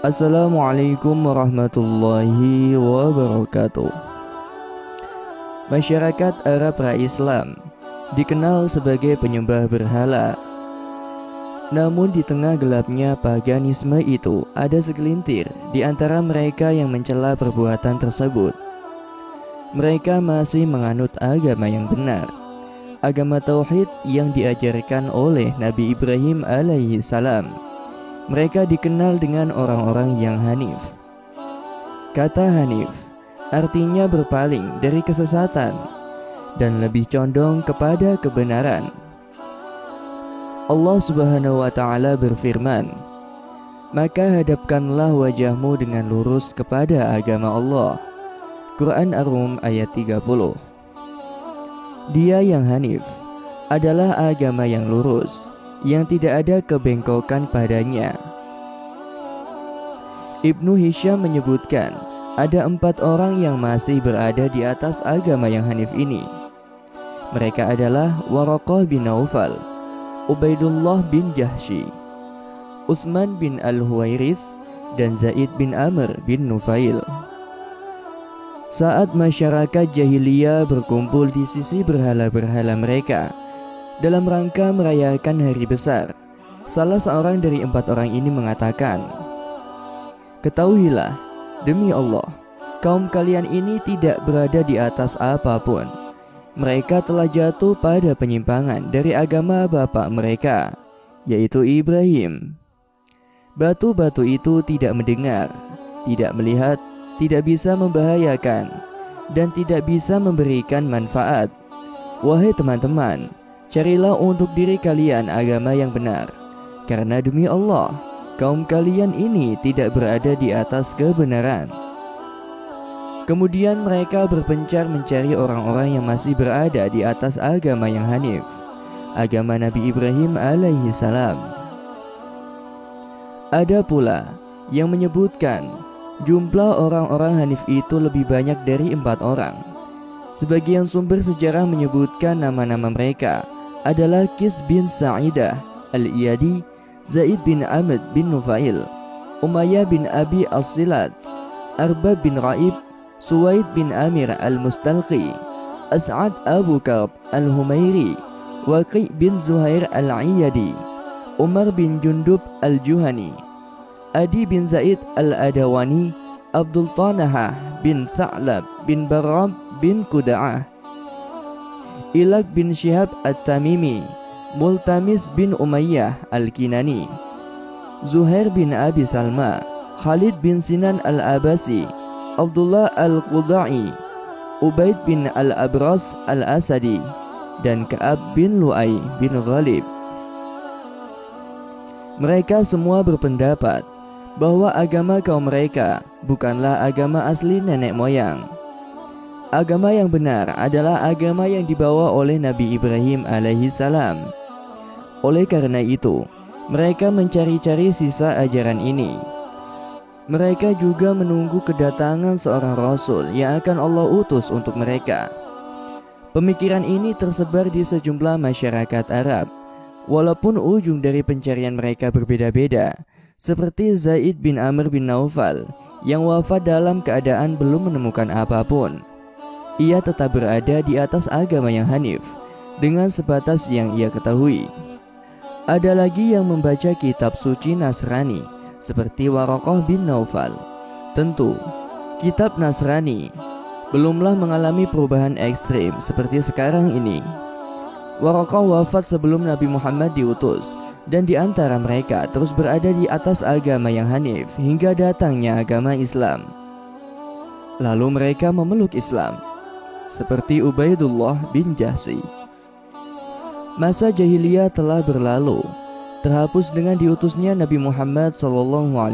Assalamualaikum warahmatullahi wabarakatuh. Masyarakat Arab pra-Islam dikenal sebagai penyembah berhala. Namun di tengah gelapnya paganisme itu ada segelintir di antara mereka yang mencela perbuatan tersebut. Mereka masih menganut agama yang benar, agama tauhid yang diajarkan oleh Nabi Ibrahim alaihi salam. Mereka dikenal dengan orang-orang yang hanif. Kata hanif artinya berpaling dari kesesatan dan lebih condong kepada kebenaran. Allah Subhanahu wa ta'ala berfirman, "Maka hadapkanlah wajahmu dengan lurus kepada agama Allah." Quran Ar-Rum ayat 30. Dia yang hanif adalah agama yang lurus, yang tidak ada kebengkokan padanya. Ibnu Hisham menyebutkan ada 4 orang yang masih berada di atas agama yang hanif ini. Mereka adalah Waraqah bin Naufal, Ubaidullah bin Jahsy, Utsman bin Al-Huwairits, dan Zaid bin Amr bin Nufail. Saat masyarakat jahiliyah berkumpul di sisi berhala-berhala mereka dalam rangka merayakan hari besar, salah seorang dari 4 orang ini mengatakan, "Ketahuilah, demi Allah, kaum kalian ini tidak berada di atas apapun. Mereka telah jatuh pada penyimpangan dari agama bapak mereka, yaitu Ibrahim. Batu-batu itu tidak mendengar, tidak melihat, tidak bisa membahayakan, dan tidak bisa memberikan manfaat. Wahai teman-teman, carilah untuk diri kalian agama yang benar, karena demi Allah, kaum kalian ini tidak berada di atas kebenaran." Kemudian mereka berpencar mencari orang-orang yang masih berada di atas agama yang hanif, agama Nabi Ibrahim alaihi salam. Ada pula yang menyebutkan jumlah orang-orang hanif itu lebih banyak dari 4 orang. Sebagian sumber sejarah menyebutkan nama-nama mereka adalah Qis bin Sa'idah Al-Iyadi, Zaid bin Amr bin Nufail, Umayyah bin Abi As-Silat, Arbab bin Raib, Suwaid bin Amir Al-Mustalqi, As'ad Abu Ka'b Al-Humairi, Waqi' bin Zuhair Al-Iyadi, Umar bin Jundub Al-Juhani, Adi bin Zaid Al-Adawani, Abdul Tanahah bin Tha'lab bin Barab bin Kuda'ah, Ilak bin Syihab At-Tamimi, Multamis bin Umayyah Al-Kinani, Zuhair bin Abi Salma, Khalid bin Sinan Al-Abasi, Abdullah Al-Quda'i, Ubaid bin Al-Abras Al-Asadi, dan Ka'ab bin Lu'ay bin Ghalib. Mereka semua berpendapat bahwa agama kaum mereka bukanlah agama asli nenek moyang. Agama yang benar adalah agama yang dibawa oleh Nabi Ibrahim alaihi salam. Oleh karena itu, mereka mencari-cari sisa ajaran ini. Mereka juga menunggu kedatangan seorang Rasul yang akan Allah utus untuk mereka. Pemikiran ini tersebar di sejumlah masyarakat Arab, walaupun ujung dari pencarian mereka berbeda-beda, seperti Zaid bin Amr bin Naufal yang wafat dalam keadaan belum menemukan apapun. Ia tetap berada di atas agama yang hanif, dengan sebatas yang ia ketahui. Ada lagi yang membaca kitab suci Nasrani, seperti Waraqah bin Naufal. Tentu, kitab Nasrani belumlah mengalami perubahan ekstrim seperti sekarang ini. Waraqah wafat sebelum Nabi Muhammad diutus, dan di antara mereka terus berada di atas agama yang hanif hingga datangnya agama Islam. Lalu mereka memeluk Islam, seperti Ubaidullah bin Jahsy. Masa jahiliyah telah berlalu, terhapus dengan diutusnya Nabi Muhammad SAW.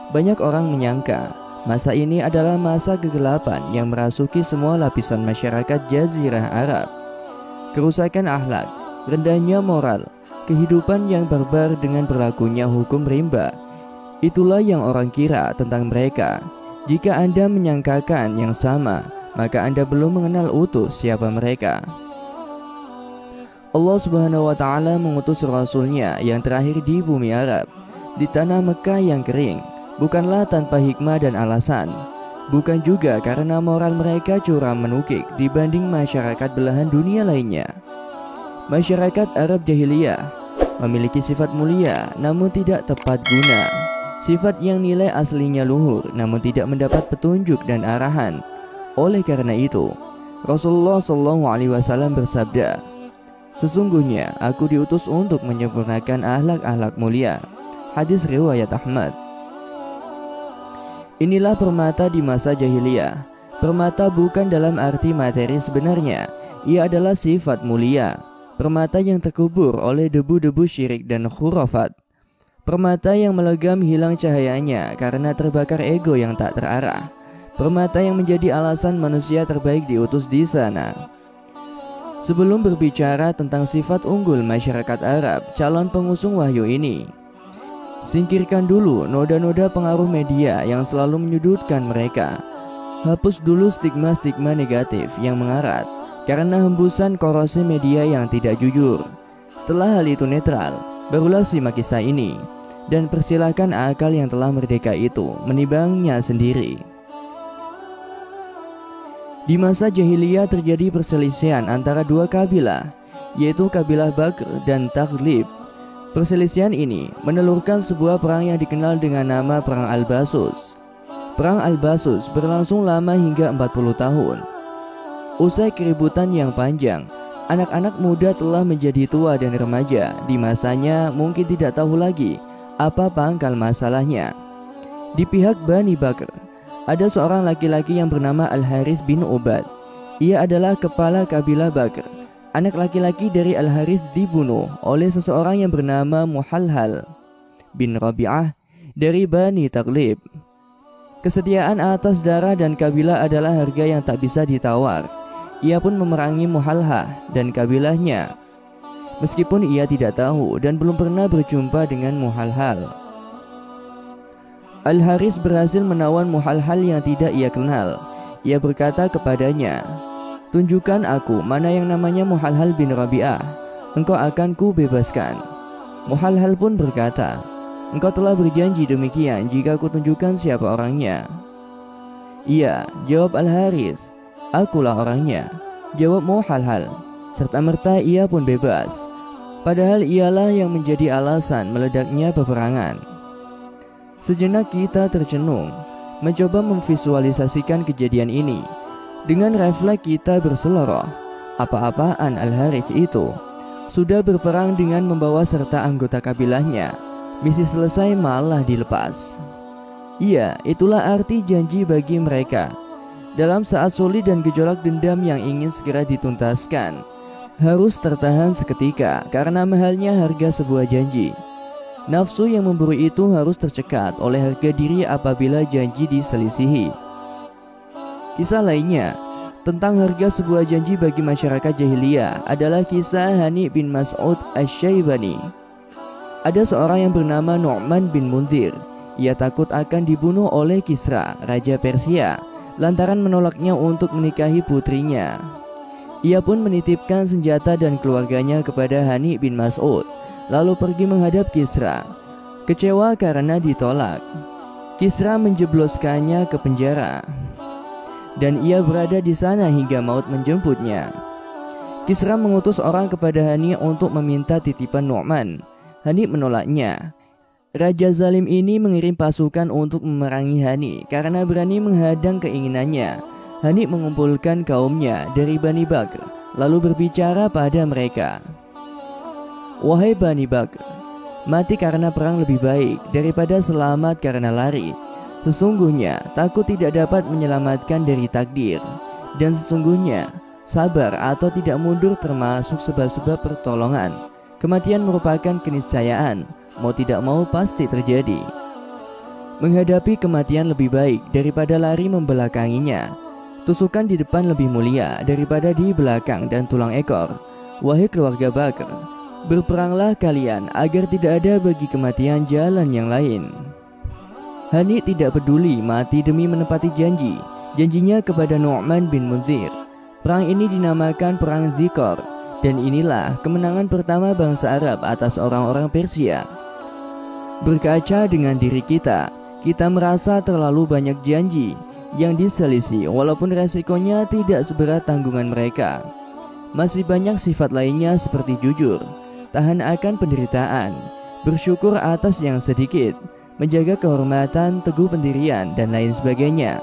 Banyak orang menyangka masa ini adalah masa kegelapan yang merasuki semua lapisan masyarakat Jazirah Arab. Kerusakan akhlak, rendahnya moral, kehidupan yang barbar dengan berlakunya hukum rimba. Itulah yang orang kira tentang mereka. Jika Anda menyangkakan yang sama, maka Anda belum mengenal utuh siapa mereka. Allah Subhanahu wa ta'ala mengutus Rasulnya yang terakhir di bumi Arab di tanah Mekah yang kering, bukanlah tanpa hikmah dan alasan. Bukan juga karena moral mereka curam menukik dibanding masyarakat belahan dunia lainnya. Masyarakat Arab jahiliyah memiliki sifat mulia namun tidak tepat guna, sifat yang nilai aslinya luhur namun tidak mendapat petunjuk dan arahan. Oleh karena itu, Rasulullah SAW bersabda, "Sesungguhnya aku diutus untuk menyempurnakan akhlak-akhlak mulia." Hadis riwayat Ahmad. Inilah permata di masa jahiliyah. Permata bukan dalam arti materi sebenarnya, ia adalah sifat mulia. Permata yang terkubur oleh debu-debu syirik dan khurafat. Permata yang melegam hilang cahayanya karena terbakar ego yang tak terarah. Permata yang menjadi alasan manusia terbaik diutus di sana. Sebelum berbicara tentang sifat unggul masyarakat Arab calon pengusung wahyu ini, singkirkan dulu noda-noda pengaruh media yang selalu menyudutkan mereka. Hapus dulu stigma-stigma negatif yang mengarat karena hembusan korosi media yang tidak jujur. Setelah hal itu netral, barulah simak kisah ini dan persilahkan akal yang telah merdeka itu menimbangnya sendiri. Di masa jahiliyah terjadi perselisihan antara dua kabilah, yaitu kabilah Bakr dan Taghlib. Perselisihan ini menelurkan sebuah perang yang dikenal dengan nama Perang Al-Basus. Perang Al-Basus berlangsung lama hingga 40 tahun. Usai keributan yang panjang, anak-anak muda telah menjadi tua dan remaja. Di masanya mungkin tidak tahu lagi apa pangkal masalahnya. Di pihak Bani Bakr, ada seorang laki-laki yang bernama Al-Harith bin Ubad. Ia adalah kepala kabilah Bakr. Anak laki-laki dari Al-Harith dibunuh oleh seseorang yang bernama Muhalhal bin Rabi'ah dari Bani Taghlib. Kesetiaan atas darah dan kabilah adalah harga yang tak bisa ditawar. Ia pun memerangi Muhalhah dan kabilahnya, meskipun ia tidak tahu dan belum pernah berjumpa dengan Muhalhal. Al-Harith berhasil menawan Muhalhal yang tidak ia kenal. Ia berkata kepadanya, "Tunjukkan aku mana yang namanya Muhalhal bin Rabi'ah, engkau akan ku bebaskan." Muhalhal pun berkata, "Engkau telah berjanji demikian jika ku tunjukkan siapa orangnya." "Iya," jawab Al-Harith, "akulah orangnya," jawab Muhalhal. Serta-merta ia pun bebas. Padahal ialah yang menjadi alasan meledaknya peperangan. Sejenak kita tercenung, mencoba memvisualisasikan kejadian ini. Dengan refleks kita berseloroh, apa-apaan Al-Harith itu? Sudah berperang dengan membawa serta anggota kabilahnya, misi selesai malah dilepas. Iya, itulah arti janji bagi mereka. Dalam saat sulit dan gejolak dendam yang ingin segera dituntaskan, harus tertahan seketika karena mahalnya harga sebuah janji. Nafsu yang memburu itu harus tercekat oleh harga diri apabila janji diselisihi. Kisah lainnya tentang harga sebuah janji bagi masyarakat jahiliyah adalah kisah Hani bin Mas'ud Asy-Syaibani. Ada seorang yang bernama Nu'man bin Munzir. Ia takut akan dibunuh oleh Kisra, Raja Persia, lantaran menolaknya untuk menikahi putrinya. Ia pun menitipkan senjata dan keluarganya kepada Hani bin Mas'ud, lalu pergi menghadap Kisra. Kecewa karena ditolak, Kisra menjebloskannya ke penjara, dan ia berada di sana hingga maut menjemputnya. Kisra mengutus orang kepada Hani untuk meminta titipan Nu'man. Hani menolaknya. Raja zalim ini mengirim pasukan untuk memerangi Hani karena berani menghadang keinginannya. Hani mengumpulkan kaumnya dari Bani Bakr, lalu berbicara pada mereka, "Wahai Bani Bakr, mati karena perang lebih baik daripada selamat karena lari. Sesungguhnya takut tidak dapat menyelamatkan dari takdir, dan sesungguhnya sabar atau tidak mundur termasuk sebab-sebab pertolongan. Kematian merupakan keniscayaan, mau tidak mau pasti terjadi. Menghadapi kematian lebih baik daripada lari membelakanginya. Tusukan di depan lebih mulia daripada di belakang dan tulang ekor. Wahai keluarga Bakr, berperanglah kalian agar tidak ada bagi kematian jalan yang lain." Hani tidak peduli mati demi menepati janji. Janjinya kepada Nu'man bin Munzir. Perang ini dinamakan Perang Dzikor, dan inilah kemenangan pertama bangsa Arab atas orang-orang Persia. Berkaca dengan diri kita merasa terlalu banyak janji yang diselisih walaupun resikonya tidak seberat tanggungan mereka. Masih banyak sifat lainnya seperti jujur, tahan akan penderitaan, bersyukur atas yang sedikit, menjaga kehormatan, teguh pendirian, dan lain sebagainya.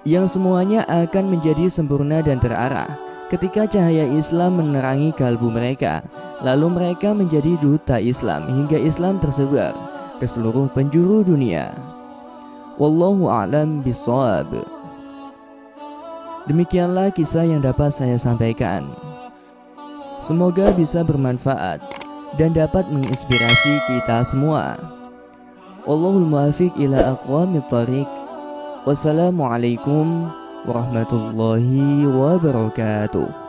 Yang semuanya akan menjadi sempurna dan terarah ketika cahaya Islam menerangi kalbu mereka, lalu mereka menjadi duta Islam hingga Islam tersebar ke seluruh penjuru dunia. Wallahu a'lam bishawab. Demikianlah kisah yang dapat saya sampaikan. Semoga bisa bermanfaat dan dapat menginspirasi kita semua. Wallahul muwaffiq ila aqwamit thoriq. Wassalamualaikum warahmatullahi wabarakatuh.